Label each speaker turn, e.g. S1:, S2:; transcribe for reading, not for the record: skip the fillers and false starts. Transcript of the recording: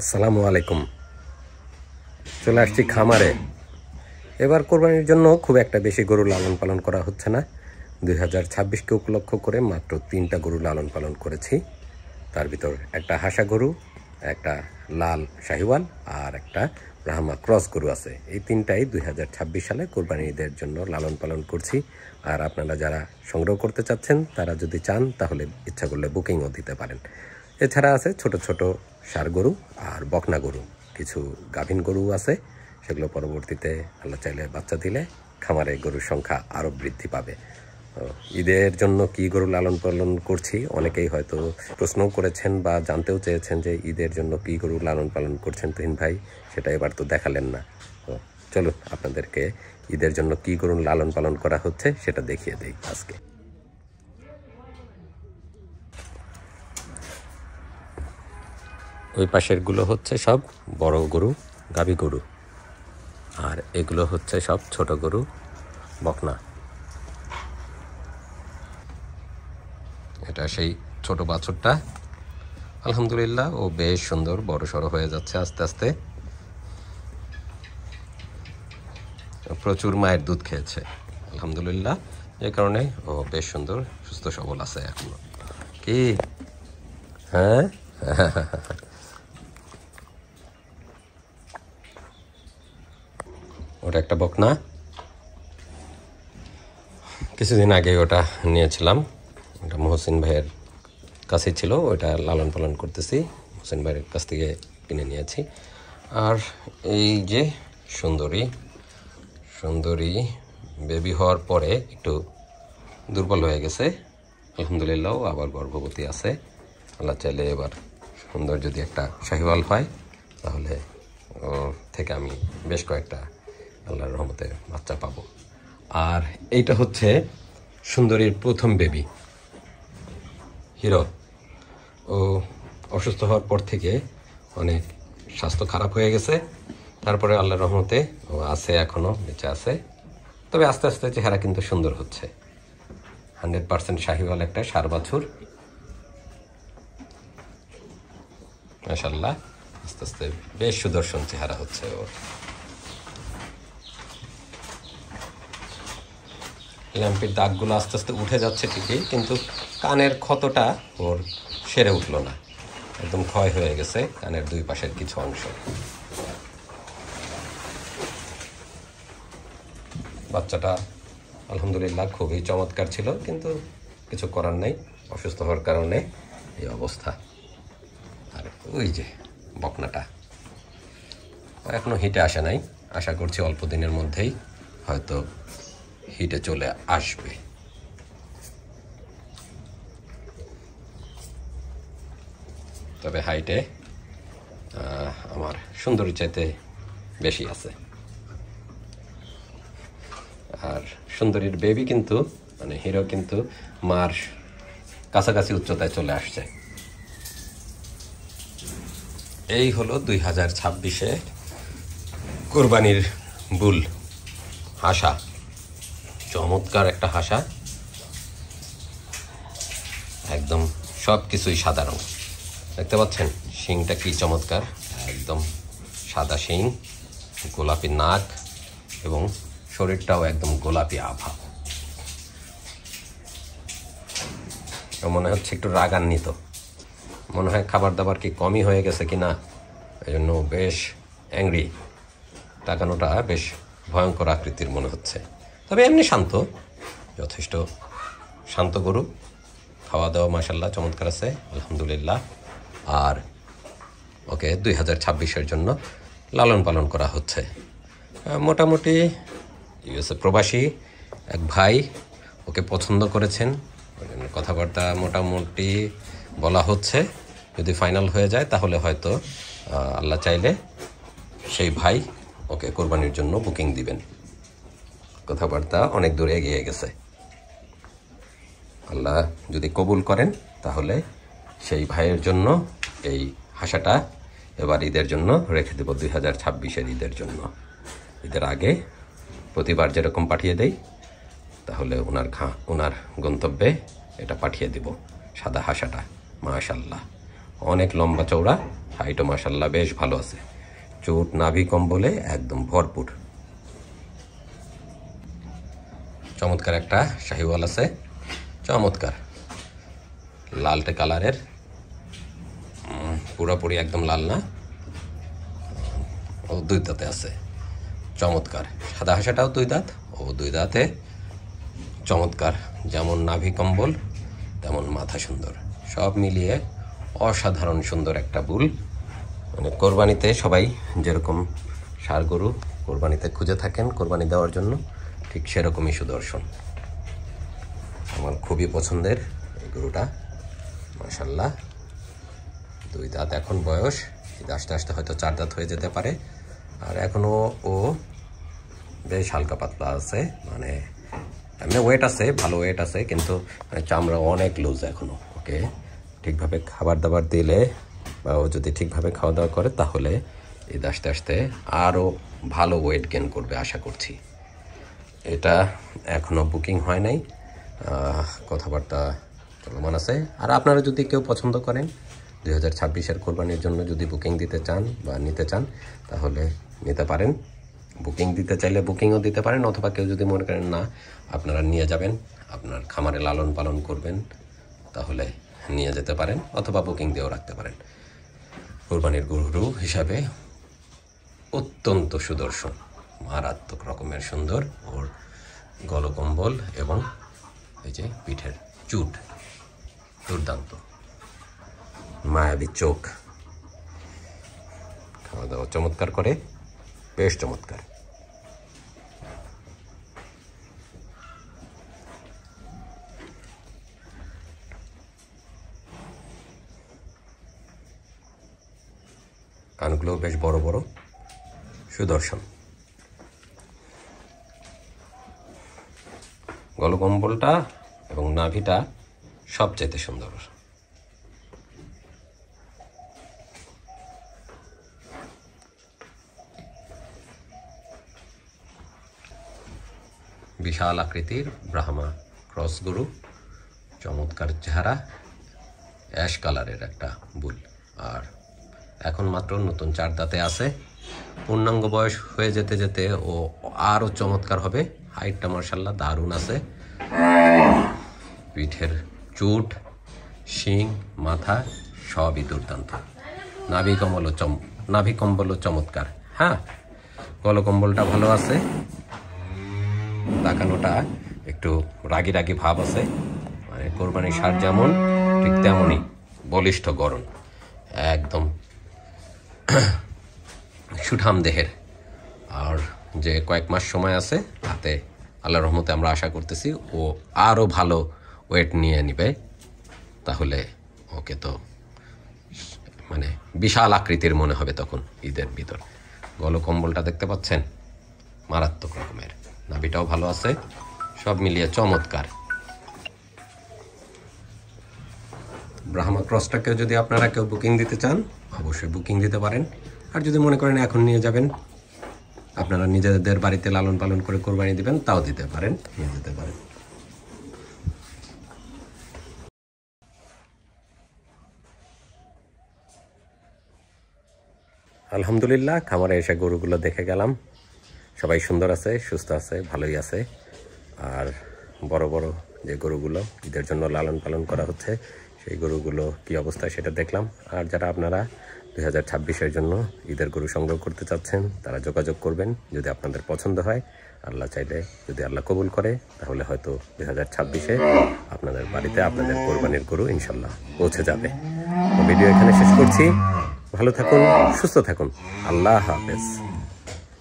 S1: আসসালামু আলাইকুম। চলে আসছি খামারে। এবার কোরবানির জন্য খুব একটা বেশি গরু লালন পালন করা হচ্ছে না। 2026কে উপলক্ষ করে মাত্র 3টা গরু লালন পালন করেছি। তার ভিতর একটা হাসা গরু, একটা লাল শাহিওয়াল আর একটা ব্রাহ্মা ক্রস গরু আছে। এই তিনটাই 2026 সালে কোরবানি ঈদের জন্য লালন পালন করছি। আর আপনারা যারা সংগ্রহ করতে চাচ্ছেন তারা যদি চান তাহলে ইচ্ছা করলে বুকিংও দিতে পারেন। এছাড়া আছে ছোট ছোট ষাঁড় গরু আর বকনা গরু, কিছু গাভীন গরু আছে। সেগুলো পরবর্তীতে আল্লাহ চাইলে বাচ্চা দিলে খামারে গরুর সংখ্যা আরও বৃদ্ধি পাবে। ঈদের জন্য কি গরু লালন পালন করছি অনেকেই হয়তো প্রশ্নও করেছেন বা জানতেও চেয়েছেন যে ঈদের জন্য কি গরু লালন পালন করছেন তুহিন ভাই, সেটা এবার তো দেখালেন না। তো চলুন আপনাদেরকে ঈদের জন্য কি গরু লালন পালন করা হচ্ছে সেটা দেখিয়ে দেই আজকে। ওই পাশেরগুলো হচ্ছে সব বড় গরু, গাভী গরু, আর এগুলো হচ্ছে সব ছোট গরু, বকনা। এটা সেই ছোট বাছুরটা, আলহামদুলিল্লাহ ও বেশ সুন্দর বড় সড়ো হয়ে যাচ্ছে আস্তে আস্তে। প্রচুর মায়ের দুধ খেয়েছে আলহামদুলিল্লাহ, যে কারণে ও বেশ সুন্দর সুস্থ সবল আছে এখনো। কি হ্যাঁ ওটা একটা বকনা, কিছুদিন আগে ওটা নিয়েছিলাম। ওটা মহসিন ভাইয়ের কাছে ছিল, ওটা লালন পালন করতেছি, মহসিন ভাইয়ের কাছ থেকে কিনে নিয়েছি। আর এই যে সুন্দরী বেবি হওয়ার পরে একটু দুর্বল হয়ে গেছে, আলহামদুলিল্লাহ আবার গর্ভবতী আছে। আল্লাহ চাইলে এবার সুন্দর যদি একটা শাহিওয়াল হয় তাহলে ওর থেকে আমি বেশ কয়েকটা আল্লাহর রহমতে বাচ্চা পাবো। আর এইটা হচ্ছে সুন্দরীর প্রথম বেবি হিরো। ও অসুস্থ হওয়ার পর থেকে অনেক স্বাস্থ্য খারাপ হয়ে গেছে, তারপরে আল্লাহর রহমতে ও আছে, এখনও বেঁচে আছে। তবে আস্তে আস্তে চেহারা কিন্তু সুন্দর হচ্ছে। 100% শাহিওয়াল একটা ষাঁড় বাছুর, মাশাআল্লাহ আস্তে আস্তে বেশ সুদর্শন চেহারা হচ্ছে ওর। ল্যাম্পের দাগগুলো আস্তে আস্তে উঠে যাচ্ছে ঠিকই, কিন্তু কানের ক্ষতটা ওর সেরে উঠল না, একদম ক্ষয় হয়ে গেছে কানের দুই পাশের কিছু অংশ। বাচ্চাটা আলহামদুলিল্লাহ খুবই চমৎকার ছিল, কিন্তু কিছু করার নেই, অসুস্থ হওয়ার কারণে এই অবস্থা। আর ওই যে বকনাটা এখনো হিটে আসে নাই, আশা করছি অল্প দিনের মধ্যেই হয়তো হিটে চলে আসবে। তবে হাইটে আমার সুন্দরী চাইতে বেশি আছে। আর সুন্দরীর বেবি কিন্তু মানে হিরো কিন্তু মার কাছাকাছি উচ্চতায় চলে আসছে। এই হলো 2026-এ কোরবানির বুল হাসা, চমৎকার একটা হাসা, একদম সব কিছুই সাদা রঙ। দেখতে পাচ্ছেন শিংটা কি চমৎকার, একদম সাদা শিং, গোলাপি নাক এবং শরীরটাও একদম গোলাপি আভা। মনে হচ্ছে একটু রাগান্বিত, মনে হয় খাবার দাবার কি কমই হয়ে গেছে কিনা, এই জন্য বেশ অ্যাংরি, তাকানোটা বেশ ভয়ঙ্কর আকৃতির মনে হচ্ছে। তবে এমনি শান্ত, যথেষ্ট শান্ত গরু, খাওয়া দাওয়া মাশাআল্লাহ চমৎকার আছে আলহামদুলিল্লাহ। আর ওকে 2026-এর জন্য লালন পালন করা হচ্ছে। মোটামুটি ইউএসএ প্রবাসী এক ভাই ওকে পছন্দ করেছেন, কথাবার্তা মোটামুটি বলা হচ্ছে। যদি ফাইনাল হয়ে যায় তাহলে হয়তো আল্লাহ চাইলে সেই ভাই ওকে কোরবানির জন্য বুকিং দিবেন। কথাবার্তা অনেক দূর এগিয়ে গেছে, আল্লাহ যদি কবুল করেন তাহলে সেই ভাইয়ের জন্য এই হাসাটা এবার ঈদের জন্য রেখে দেব, 2026-এর ঈদের জন্য। ঈদের আগে প্রতিবার যেরকম পাঠিয়ে দেই, তাহলে ওনার গন্তব্যে এটা পাঠিয়ে দেব, সাদা হাসাটা। মাশাআল্লাহ অনেক লম্বা চওড়া, হাইটও মাশাআল্লাহ বেশ ভালো আছে। চোট নাভি কম্বলে একদম ভরপুর। চমৎকার একটা শাহিওয়াল আছে, চমৎকার লালটে কালারের, পুরোপুরি একদম লাল না, ও 2 দাঁতে আছে, চমৎকার। সাদা হাঁসাটাও 2 দাঁত, ও 2 দাঁতে, চমৎকার। যেমন নাভি কম্বল তেমন মাথা সুন্দর, সব মিলিয়ে অসাধারণ সুন্দর একটা বুল। মানে কোরবানিতে সবাই যেরকম ষাঁড় গরু কোরবানিতে খুঁজে থাকেন কোরবানি দেওয়ার জন্য, ঠিক সেরকমই সুদর্শন। আমার খুবই পছন্দের এই গরুটা, মাশাআল্লাহ। 2 দাঁত এখন বয়স, আস্তে আস্তে হয়তো 4 দাঁত হয়ে যেতে পারে। আর এখনও ও বেশ হালকা পাতলা আছে, মানে এমনি ওয়েট আছে, ভালো ওয়েট আছে, কিন্তু চামড়া অনেক লুজ এখনো। ওকে ঠিকভাবে খাবার দাবার দিলে বা ও যদি ঠিকভাবে খাওয়া দাওয়া করে তাহলে এই আস্তে আস্তে আরও ভালো ওয়েট গেইন করবে আশা করছি। এটা এখনও বুকিং হয় নাই, কথাবার্তা চলমান আছে। আর আপনারা যদি কেউ পছন্দ করেন 2026-এর কোরবানির জন্য যদি বুকিং দিতে চান বা নিতে চান তাহলে নিতে পারেন। বুকিং দিতে চাইলে বুকিংও দিতে পারেন, অথবা কেউ যদি মনে করেন না আপনারা নিয়ে যাবেন, আপনার খামারে লালন পালন করবেন, তাহলে নিয়ে যেতে পারেন, অথবা বুকিং দিয়েও রাখতে পারেন। কোরবানির গরু হিসাবে অত্যন্ত সুদর্শন, মারাত্মক রকমের সুন্দর। ওর গলকম্বল এবং এই যে পিঠের চুট দুর্দান্ত, মায়াবী চোখ, খাওয়া দাওয়া চমৎকার করে, বেশ চমৎকার। কানগুলো বেশ বড় বড়, সুদর্শন। গলকম্বলটা এবং নাভিটা সবচেয়ে সুন্দর। বিশাল আকৃতির ব্রাহ্মা ক্রস গরু, চমৎকার চেহারা, অ্যাশ কালারের একটা বুল। আর এখন মাত্র নতুন 4 দাঁতে আছে, পূর্ণাঙ্গ বয়স হয়ে যেতে যেতে ও আরও চমৎকার হবে। হাইটটা মাশাআল্লাহ দারুণ আছে, পিঠের চুট, শিং, মাথা সবই দুর্দান্ত। নাভি কম্বলও চমৎকার। হ্যাঁ, গলকম্বলটা ভালো আছে, তাকানোটা একটু রাগি রাগি ভাব আছে, মানে কোরবানির ষাঁড় যেমন ঠিক তেমনই বলিষ্ঠ গড়ন, একদম সুঠাম দেহের। আর যে কয়েক মাস সময় আছে তাতে আল্লাহর রহমতে আমরা আশা করতেছি ও আরও ভালো ওয়েট নিয়ে নিবে, তাহলে ওকে তো মানে বিশাল আকৃতির মনে হবে তখন ঈদের ভিতর। গলকম্বলটা দেখতে পাচ্ছেন, মারাত্মক রকমের, নাভিটাও ভালো আছে, সব মিলিয়ে চমৎকার। ব্রাহ্মা ক্রসটাকেও যদি আপনারা কেউ বুকিং দিতে চান অবশ্যই বুকিং দিতে পারেন। আর যদি মনে করেন এখন নিয়ে যাবেন, আপনারা নিজেদের বাড়িতে লালন পালন করে কোরবানি দিবেন, তাও দিতে পারেন, নিয়ে যেতে পারেন। আলহামদুলিল্লাহ, খামারে এসে গরুগুলো দেখে গেলাম, সবাই সুন্দর আছে, সুস্থ আছে, ভালোই আছে। আর বড় বড় যে গরুগুলো ঈদের জন্য লালন পালন করা হচ্ছে সেই গরুগুলো কি অবস্থা সেটা দেখলাম। আর যারা আপনারা 2026-এর জন্য ঈদের গরু সংগ্রহ করতে চাচ্ছেন তারা যোগাযোগ করবেন, যদি আপনাদের পছন্দ হয়। আল্লাহ চাইলে, যদি আল্লাহ কবুল করে, তাহলে হয়তো 2026-এ আপনাদের বাড়িতে আপনাদের কোরবানির গরু ইনশাল্লাহ পৌঁছে যাবে। ভিডিও এখানে শেষ করছি। ভালো থাকুন, সুস্থ থাকুন, আল্লাহ হাফেজ।